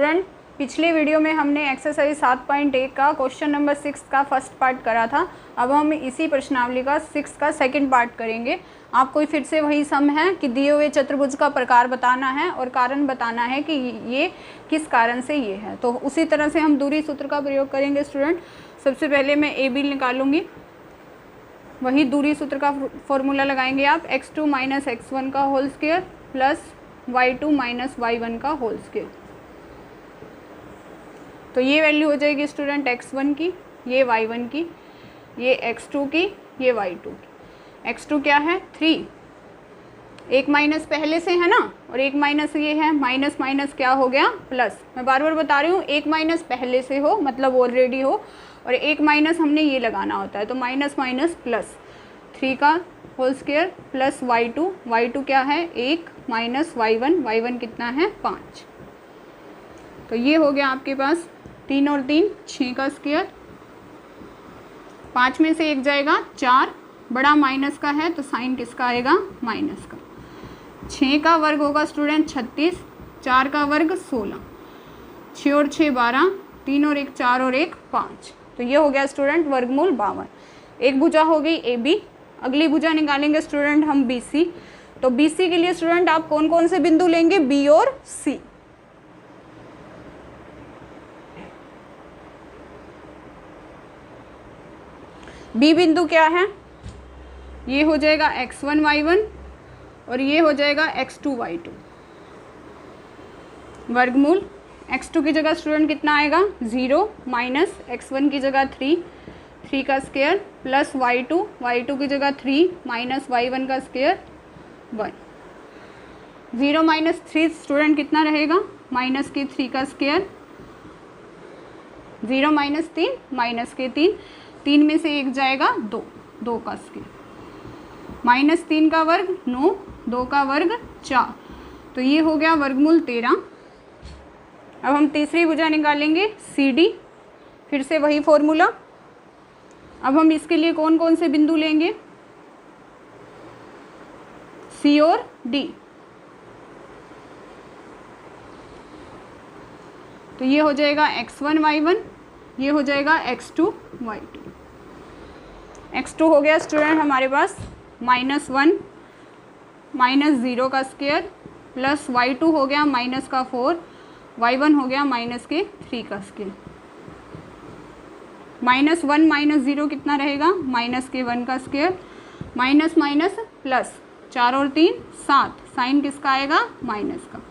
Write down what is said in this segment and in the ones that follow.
Student, पिछले video में हमने एक्सरसाइज 7.1 का क्वेश्चन नंबर 6 का फर्स्ट पार्ट करा था। अब हम इसी प्रश्नावली का 6 का सेकंड पार्ट करेंगे। आपको फिर से वही सम है कि दिए हुए चतुर्भुज का प्रकार बताना है और कारण बताना है कि ये किस कारण से ये है। तो उसी तरह से हम दूरी सूत्र का प्रयोग करेंगे। स्टूडेंट, सबसे पहले मैं ए बी निकालूंगी, वही दूरी सूत्र का फॉर्मूला लगाएंगे आप। x2 माइनस x1 का whole square plus y2 minus y1 का होल स्क्वायर। तो ये वैल्यू हो जाएगी स्टूडेंट x1 की, ये y1 की, ये x2 की, ये y2 की। x2 क्या है 3, एक माइनस पहले से है ना, और एक माइनस ये है, माइनस माइनस क्या हो गया प्लस। मैं बार बार बता रही हूँ, एक माइनस पहले से हो मतलब ऑलरेडी हो, और एक माइनस हमने ये लगाना होता है, तो माइनस माइनस प्लस 3 का होल स्क्वायर प्लस y2 क्या है 1 माइनस y1 कितना है 5। तो ये हो गया आपके पास 3 और 3 6 का स्क्वायर, 5 में से 1 जाएगा 4, बड़ा माइनस का है तो साइन किसका आएगा माइनस का। 6 का वर्ग होगा स्टूडेंट 36, 4 का वर्ग 16, 6 और 6 12, 3 और 1 4 और 1 5। तो ये हो गया स्टूडेंट वर्गमूल 52। एक भुजा हो गई ए बी, अगली भुजा निकालेंगे स्टूडेंट हम बी सी। तो बी सी के लिए स्टूडेंट आप कौन कौन से बिंदु लेंगे, बी और सी। बी बिंदु क्या है, ये हो जाएगा x1 y1 और ये हो जाएगा x2 y2। वर्गमूल x2 की जगह स्टूडेंट कितना आएगा 0 माइनस x1 की जगह 3 का स्क्वायर प्लस y2 की जगह 3 माइनस y1 का स्क्वायर 1। 0 माइनस 3 स्टूडेंट कितना रहेगा माइनस के 3 का स्क्वायर, 0 माइनस 3 माइनस के 3 में से 1 जाएगा 2 का स्क्वायर, माइनस 3 का वर्ग 9, 2 का वर्ग 4। तो ये हो गया वर्गमूल 13। अब हम तीसरी भुजा निकालेंगे सी डी, फिर से वही फॉर्मूला। अब हम इसके लिए कौन कौन से बिंदु लेंगे, सी और डी। तो ये हो जाएगा x1 y1, ये हो जाएगा x2 y2। x2 हो गया स्टूडेंट हमारे पास -1 माइनस 0 का स्क्वायर प्लस y2 हो गया माइनस का 4, y1 हो गया माइनस के 3 का स्क्वायर। -1 माइनस 0 कितना रहेगा माइनस के 1 का स्क्वायर, माइनस माइनस प्लस 4 और 3 7, साइन किसका आएगा माइनस का।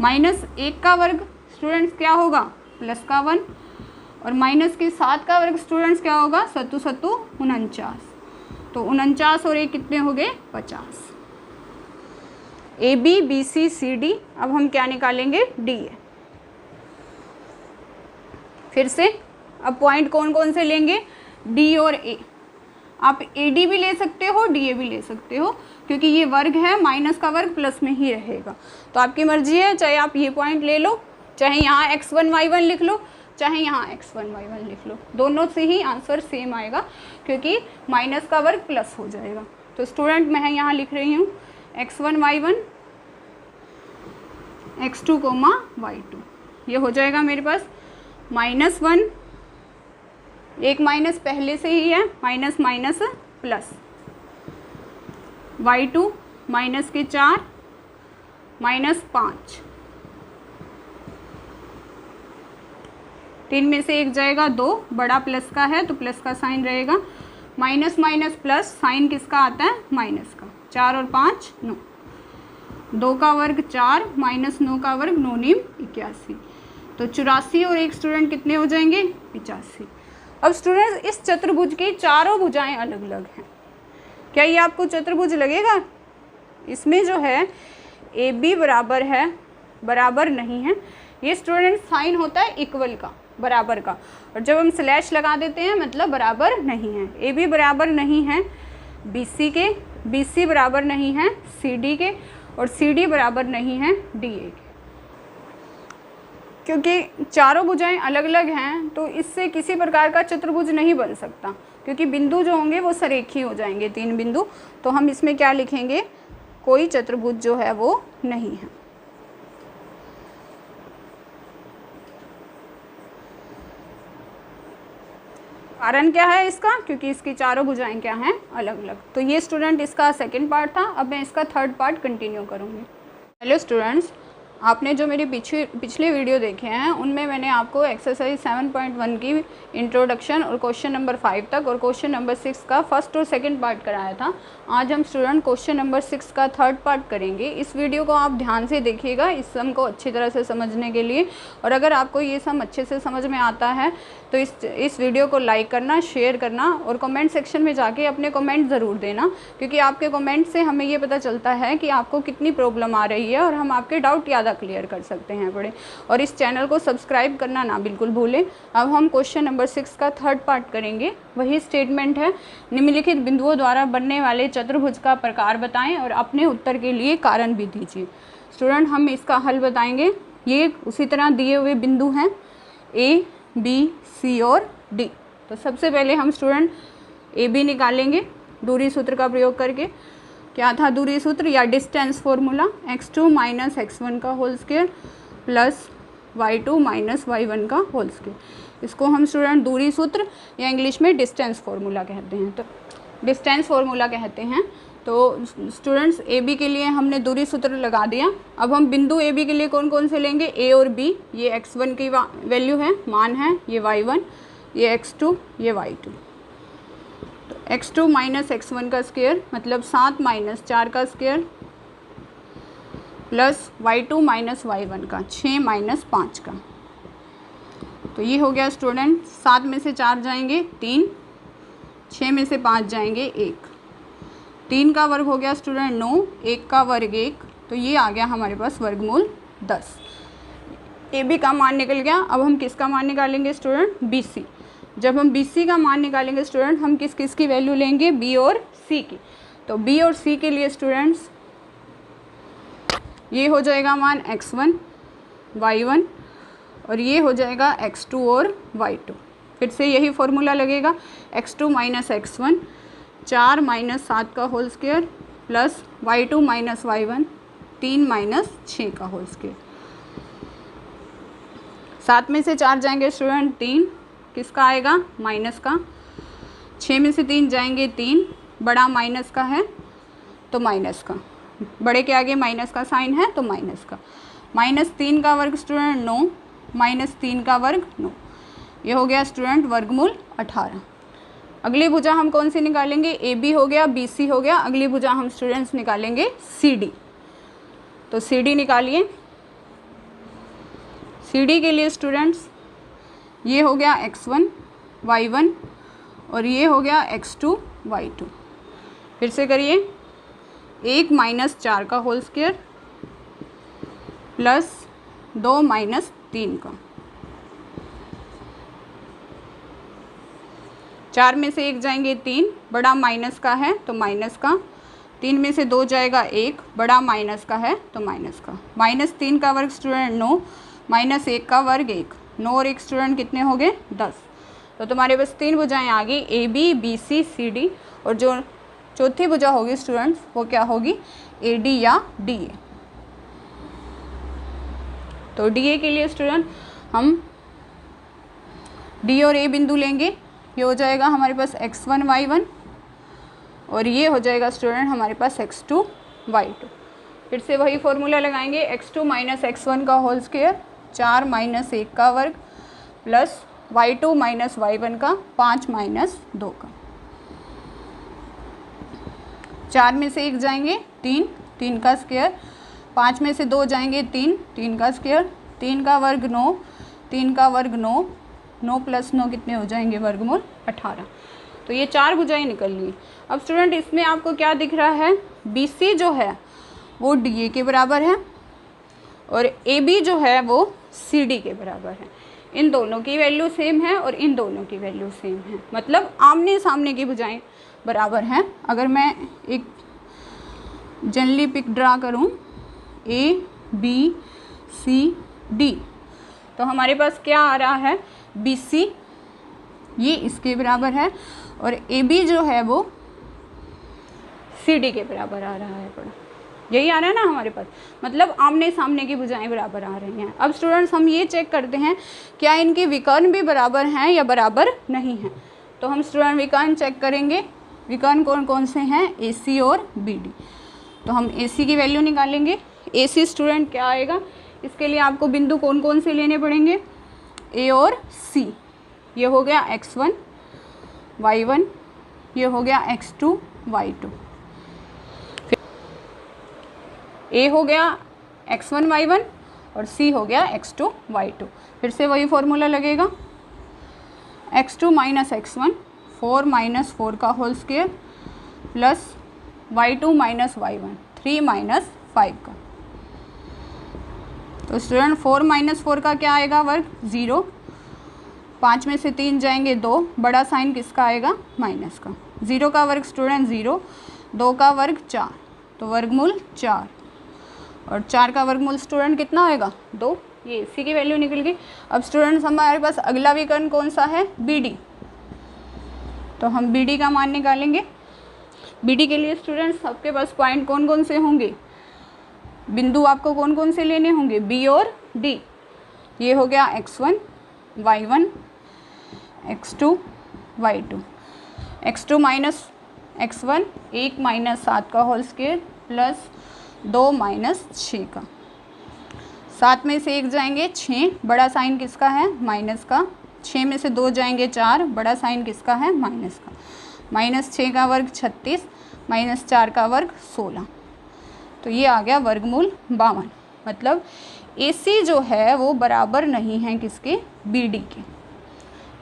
माइनस 1 का वर्ग स्टूडेंट्स क्या होगा प्लस का 1, और माइनस के 7 का वर्ग स्टूडेंट्स क्या होगा 7 7 49। तो 49 और 1 कितने हो गए 50। A B B C C D. अब हम क्या निकालेंगे डी ए। फिर से अब पॉइंट कौन कौन से लेंगे, डी और ए। आप ए डी भी ले सकते हो, डी ए भी ले सकते हो, क्योंकि ये वर्ग है, माइनस का वर्ग प्लस में ही रहेगा। तो आपकी मर्जी है, चाहे आप ये पॉइंट ले लो, चाहे यहाँ x1 y1 लिख लो, चाहे यहाँ x1 y1 लिख लो, दोनों से ही आंसर सेम आएगा, क्योंकि माइनस का वर्ग प्लस हो जाएगा। तो स्टूडेंट मैं यहाँ लिख रही हूँ x1 y1 x2 y2। ये हो जाएगा मेरे पास -1, एक माइनस पहले से ही है, minus minus plus y2 minus के 4 माइनस 5, 3 में से 1 जाएगा 2, बड़ा प्लस का है तो प्लस का साइन रहेगा, माइनस माइनस प्लस साइन किसका आता है माइनस का। 4 और 5 9, 2 का वर्ग 4 माइनस 9 का वर्ग 9 9 81। तो 84 और 1 स्टूडेंट कितने हो जाएंगे 85। अब स्टूडेंट इस चतुर्भुज की चारों भुजाएं अलग अलग हैं। क्या ये आपको चतुर्भुज लगेगा? इसमें जो है ए बी बराबर है, बराबर नहीं है। ये स्टूडेंट साइन होता है इक्वल का, बराबर का, और जब हम स्लैश लगा देते हैं मतलब बराबर नहीं है। ए बी बराबर नहीं है बी सी के, बी सी बराबर नहीं है सी डी के, और सी डी बराबर नहीं है डी ए के। क्योंकि चारों भुजाएं अलग अलग हैं तो इससे किसी प्रकार का चतुर्भुज नहीं बन सकता, क्योंकि बिंदु जो होंगे वो सरेखी हो जाएंगे 3 बिंदु। तो हम इसमें क्या लिखेंगे, कोई चतुर्भुज जो है वो नहीं है। कारण क्या है इसका, क्योंकि इसकी चारों भुजाएं क्या हैं, अलग अलग। तो ये स्टूडेंट इसका सेकंड पार्ट था। अब मैं इसका थर्ड पार्ट कंटिन्यू करूँगी। हेलो स्टूडेंट्स, आपने जो मेरी पिछले वीडियो देखे हैं उनमें मैंने आपको एक्सरसाइज 7.1 की इंट्रोडक्शन और क्वेश्चन नंबर 5 तक और क्वेश्चन नंबर 6 का फर्स्ट और सेकंड पार्ट कराया था। आज हम स्टूडेंट क्वेश्चन नंबर 6 का थर्ड पार्ट करेंगे। इस वीडियो को आप ध्यान से देखिएगा इस सम को अच्छी तरह से समझने के लिए। और अगर आपको ये सम अच्छे से समझ में आता है तो इस वीडियो को लाइक करना, शेयर करना और कमेंट सेक्शन में जाके अपने कमेंट ज़रूर देना, क्योंकि आपके कमेंट से हमें ये पता चलता है कि आपको कितनी प्रॉब्लम आ रही है और हम आपके डाउट ज़्यादा क्लियर कर सकते हैं बड़े। और इस चैनल को सब्सक्राइब करना ना बिल्कुल भूलें। अब हम क्वेश्चन नंबर 6 का थर्ड पार्ट करेंगे। वही स्टेटमेंट है, निम्नलिखित बिंदुओं द्वारा बनने वाले चतुर्भुज का प्रकार बताएं और अपने उत्तर के लिए कारण भी दीजिए। स्टूडेंट हम इसका हल बताएंगे। ये उसी तरह दिए हुए बिंदु हैं A, B, C और D। तो सबसे पहले हम स्टूडेंट AB निकालेंगे दूरी सूत्र का प्रयोग करके। क्या था दूरी सूत्र या distance formula, x2 minus x1 का whole square plus y2 minus y1 का होल स्क्वायर। इसको हम स्टूडेंट दूरी सूत्र या इंग्लिश में डिस्टेंस फॉर्मूला कहते हैं। तो डिस्टेंस फॉर्मूला कहते हैं। तो स्टूडेंट्स AB के लिए हमने दूरी सूत्र लगा दिया। अब हम बिंदु AB के लिए कौन कौन से लेंगे, A और B। ये x1 की वैल्यू है, मान है, ये y1, ये x2, ये y2। तो x2 माइनस x1 का स्क्वायर मतलब 7 माइनस 4 का square plus y2 minus y1 का 6 माइनस 5 का। तो ये हो गया स्टूडेंट, 7 में से 4 जाएंगे 3, 6 में से 5 जाएंगे 1, 3 का वर्ग हो गया स्टूडेंट 9, 1 का वर्ग 1। तो ये आ गया हमारे पास वर्गमूल 10। AB का मान निकल गया। अब हम किसका मान निकालेंगे स्टूडेंट, BC। जब हम BC का मान निकालेंगे स्टूडेंट हम किस किस की वैल्यू लेंगे, B और C की। तो B और C के लिए स्टूडेंट्स ये हो जाएगा मान x1, y1 और ये हो जाएगा x2 और y2। फिर से यही फॉर्मूला लगेगा, x2 माइनस x1 4 माइनस 7 का whole square plus y2 minus y1 3 minus 6 का होल स्क्वायर। 7 में से 4 जाएंगे स्टूडेंट 3, किसका आएगा, माइनस का। 6 में से 3 जाएंगे 3, बड़ा माइनस का है तो माइनस का, बड़े के आगे माइनस का साइन है तो माइनस का। माइनस 3 का वर्ग स्टूडेंट 9, माइनस 3 का वर्ग 9। ये हो गया स्टूडेंट वर्गमूल 18। अगली भुजा हम कौन सी निकालेंगे, AB हो गया, BC हो गया। अगली भुजा हम स्टूडेंट्स निकालेंगे CD। तो CD निकालिए। CD के लिए स्टूडेंट्स ये हो गया x1, y1 और ये हो गया x2, y2। फिर से करिए, 1 माइनस 4 का होल स्क्वायर प्लस 2 माइनस 3 का। 4 में से 1 जाएंगे 3, बड़ा माइनस का है तो माइनस का। 3 में से 2 जाएगा 1, बड़ा माइनस का है तो माइनस का। माइनस 3 का वर्ग स्टूडेंट 9, माइनस 1 का वर्ग 1। 9 और 1 स्टूडेंट कितने हो गए, 10। तो तुम्हारे पास 3 भुजाएं आ गई, AB, BC, CD। और जो चौथी भुजा होगी स्टूडेंट्स वो क्या होगी, AD या DA। तो DA के लिए स्टूडेंट हम D और A बिंदु लेंगे। ये हो जाएगा हमारे पास x1, y1 और ये हो जाएगा स्टूडेंट हमारे पास x2, y2। फिर से वही फॉर्मूला लगाएंगे, x2 माइनस x1 का होल स्क्वायर 4 माइनस 1 का वर्ग प्लस y2 माइनस y1 का 5 माइनस 2 का। 4 में से 1 जाएंगे 3, 3 का स्क्वायर। 5 में से 2 जाएंगे 3, 3 का स्क्वायर। 3 का वर्ग 9, 3 का वर्ग 9, 9 प्लस 9 कितने हो जाएंगे, वर्गमूल 18। तो ये 4 भुजाएं निकल ली। अब स्टूडेंट इसमें आपको क्या दिख रहा है, BC जो है वो DA के बराबर है और AB जो है वो CD के बराबर है। इन दोनों की वैल्यू सेम है और इन दोनों की वैल्यू सेम है, मतलब आमने सामने की भुजाएं बराबर हैं। अगर मैं एक जनरली पिक ड्रा करूं A, B, C, D, तो हमारे पास क्या आ रहा है, BC ये इसके बराबर है और AB जो है वो CD के बराबर आ रहा है। पड़ा यही आ रहा है ना हमारे पास, मतलब आमने सामने की भुजाएं बराबर आ रही हैं। अब स्टूडेंट्स हम ये चेक करते हैं क्या इनके विकर्ण भी बराबर हैं या बराबर नहीं हैं। तो हम स्टूडेंट विकर्ण चेक करेंगे। विकर्ण कौन कौन से हैं, AC और BD। तो हम AC की वैल्यू निकालेंगे। AC स्टूडेंट क्या आएगा, इसके लिए आपको बिंदु कौन कौन से लेने पड़ेंगे, A और C। ये हो गया x1 y1, ये हो गया x2 y2। A हो गया x1 y1 और C हो गया x2 y2। फिर से वही फॉर्मूला लगेगा, x2 माइनस x1 4 माइनस 4 का whole square plus y2 minus y1 3 minus 5 का। तो स्टूडेंट 4 माइनस 4 का क्या आएगा वर्ग, 0। 5 में से 3 जाएंगे 2, बड़ा साइन किसका आएगा, माइनस का। 0 का वर्ग स्टूडेंट 0, 2 का वर्ग 4, तो वर्गमूल 4 और 4 का वर्गमूल स्टूडेंट कितना होएगा, 2। ये इसी की वैल्यू निकल गई। अब स्टूडेंट्स हमारे पास अगला विकर्ण कौन सा है, BD। तो हम BD का मान निकालेंगे। BD के लिए स्टूडेंट्स आपके पास पॉइंट कौन कौन से होंगे, बिंदु आपको कौन कौन से लेने होंगे, B और D। ये हो गया x1 y1 x2 y2। x2 minus x1 1 minus 7 का होल स्क्वायर प्लस 2 माइनस 6 का। 7 में से 1 जाएंगे 6, बड़ा साइन किसका है, माइनस का। 6 में से 2 जाएंगे 4, बड़ा साइन किसका है, माइनस का। माइनस 6 का वर्ग 36, माइनस 4 का वर्ग 16। तो ये आ गया वर्गमूल 52। मतलब AC जो है वो बराबर नहीं है किसके, BD के।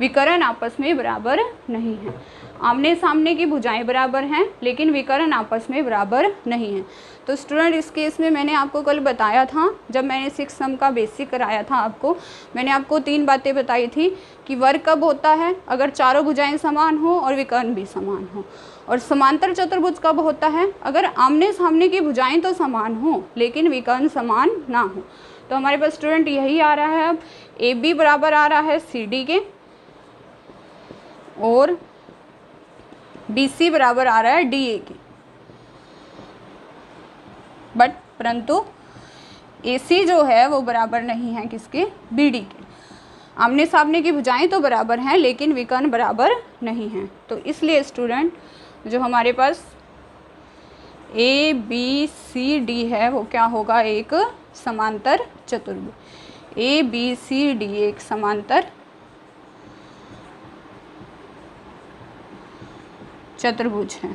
विकर्ण आपस में बराबर नहीं है। आमने सामने की भुजाएं बराबर हैं लेकिन विकर्ण आपस में बराबर नहीं है। तो स्टूडेंट इस केस में मैंने आपको कल बताया था, जब मैंने 6 सम का बेसिक कराया था आपको, मैंने आपको 3 बातें बताई थी कि वर्ग कब होता है, अगर चारों भुजाएं समान हो और विकर्ण भी समान हो। और समांतर चतुर्भुज कब होता है, अगर आमने सामने की भुजाएं तो समान हो लेकिन विकर्ण समान ना हो। तो हमारे पास स्टूडेंट यही आ रहा है। अब AB बराबर आ रहा है CD के और BC बराबर आ रहा है DA के। बट परंतु AC जो है वो बराबर नहीं है किसके, BD के। आमने सामने की भुजाएं तो बराबर हैं लेकिन विकर्ण बराबर नहीं हैं। तो इसलिए स्टूडेंट जो हमारे पास ABCD है वो क्या होगा, एक समांतर चतुर्भुज। ABCD एक समांतर चतुर्भुज है।